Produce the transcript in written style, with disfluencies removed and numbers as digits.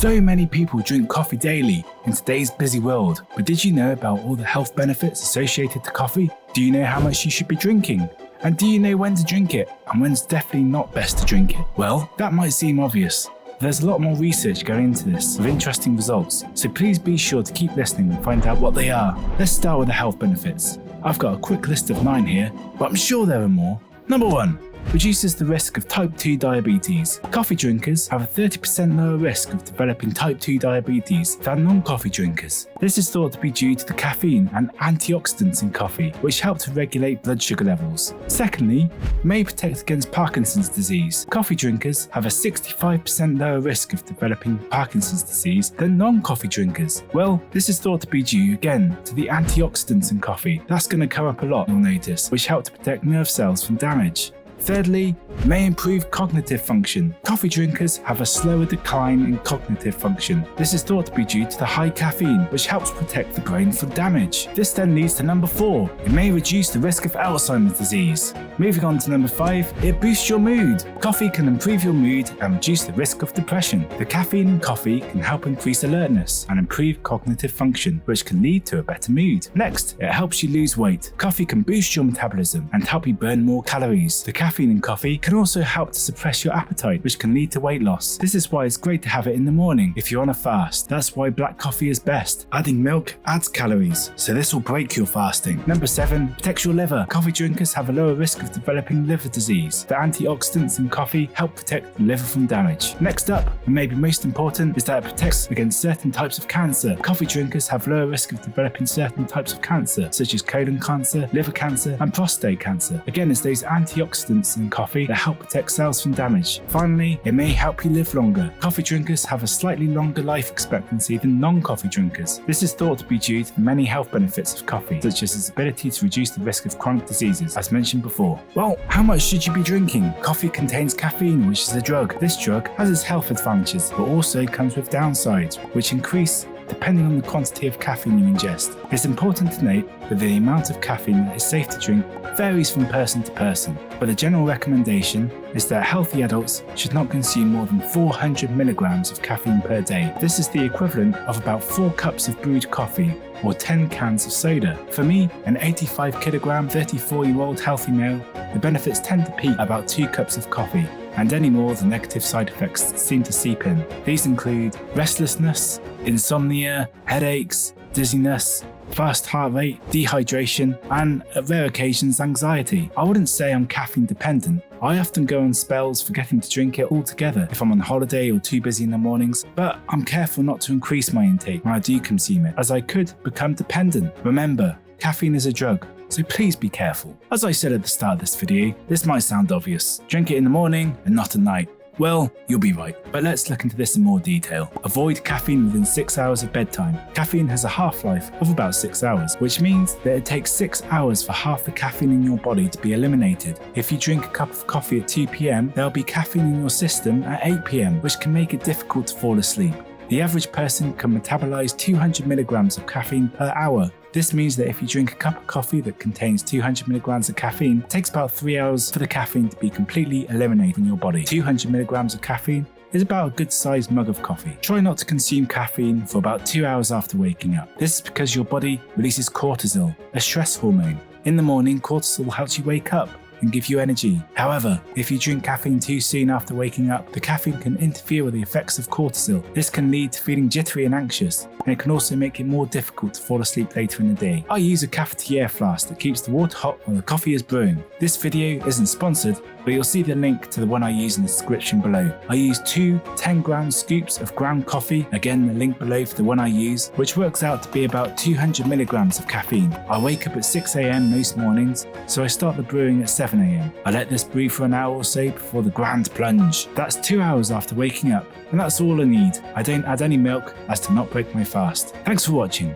So many people drink coffee daily in today's busy world, but did you know about all the health benefits associated to coffee? Do you know how much you should be drinking? And do you know when to drink it and when's definitely not best to drink it? Well, that might seem obvious. There's a lot more research going into this with interesting results, so please be sure to keep listening and find out what they are. Let's start with the health benefits. I've got a quick list of 9 here, but I'm sure there are more. Number 1. Reduces the risk of type 2 diabetes. Coffee drinkers have a 30% lower risk of developing type 2 diabetes than non-coffee drinkers. This is thought to be due to the caffeine and antioxidants in coffee, which help to regulate blood sugar levels. Secondly, it may protect against Parkinson's disease. Coffee drinkers have a 65% lower risk of developing Parkinson's disease than non-coffee drinkers. Well, this is thought to be due again to the antioxidants in coffee. That's going to come up a lot, you'll notice, which help to protect nerve cells from damage. Thirdly, may improve cognitive function. Coffee drinkers have a slower decline in cognitive function. This is thought to be due to the high caffeine, which helps protect the brain from damage. This then leads to number 4. It may reduce the risk of Alzheimer's disease. Moving on to number 5, it boosts your mood. Coffee can improve your mood and reduce the risk of depression. The caffeine in coffee can help increase alertness and improve cognitive function, which can lead to a better mood. Next, it helps you lose weight. Coffee can boost your metabolism and help you burn more calories. The caffeine in coffee can also help to suppress your appetite, which can lead to weight loss. This is why it's great to have it in the morning if you're on a fast. That's why black coffee is best. Adding milk adds calories, so this will break your fasting. Number 7, protects your liver. Coffee drinkers have a lower risk of developing liver disease. The antioxidants in coffee help protect the liver from damage. Next up, and maybe most important, is that it protects against certain types of cancer. Coffee drinkers have lower risk of developing certain types of cancer, such as colon cancer, liver cancer, and prostate cancer. Again, it's those antioxidants in coffee that help protect cells from damage. Finally, it may help you live longer. Coffee drinkers have a slightly longer life expectancy than non-coffee drinkers. This is thought to be due to the many health benefits of coffee, such as its ability to reduce the risk of chronic diseases, as mentioned before. Well, how much should you be drinking? Coffee contains caffeine, which is a drug. This drug has its health advantages, but also comes with downsides, which increase depending on the quantity of caffeine you ingest. It's important to note that the amount of caffeine that is safe to drink varies from person to person, but the general recommendation is that healthy adults should not consume more than 400 milligrams of caffeine per day. This is the equivalent of about 4 cups of brewed coffee or 10 cans of soda. For me, an 85 kilogram, 34-year-old healthy male, the benefits tend to peak about 2 cups of coffee, and any more the negative side effects seem to seep in. These include restlessness, insomnia, headaches, dizziness, fast heart rate, dehydration, and at rare occasions anxiety. I wouldn't say I'm caffeine dependent. I often go on spells forgetting to drink it altogether if I'm on holiday or too busy in the mornings, but I'm careful not to increase my intake when I do consume it, as I could become dependent. Remember, caffeine is a drug, so please be careful. As I said at the start of this video, this might sound obvious. Drink it in the morning and not at night. Well, you'll be right, but let's look into this in more detail. Avoid caffeine within 6 hours of bedtime. Caffeine has a half-life of about 6 hours, which means that it takes 6 hours for half the caffeine in your body to be eliminated. If you drink a cup of coffee at 2 p.m, there'll be caffeine in your system at 8 p.m, which can make it difficult to fall asleep. The average person can metabolize 200 milligrams of caffeine per hour. This means that if you drink a cup of coffee that contains 200 milligrams of caffeine, it takes about 3 hours for the caffeine to be completely eliminated in your body. 200 milligrams of caffeine is about a good sized mug of coffee. Try not to consume caffeine for about 2 hours after waking up. This is because your body releases cortisol, a stress hormone. In the morning, cortisol helps you wake up and give you energy. However, if you drink caffeine too soon after waking up, the caffeine can interfere with the effects of cortisol. This can lead to feeling jittery and anxious, and it can also make it more difficult to fall asleep later in the day. I use a cafetiere flask that keeps the water hot while the coffee is brewing. This video isn't sponsored, but you'll see the link to the one I use in the description below. I use 2 10-gram scoops of ground coffee, again the link below for the one I use, which works out to be about 200 milligrams of caffeine. I wake up at 6 a.m. most mornings, so I start the brewing at 7 a.m. I let this brew for an hour or so before the grand plunge. That's 2 hours after waking up, and that's all I need. I don't add any milk as to not break my fast. Thanks for watching.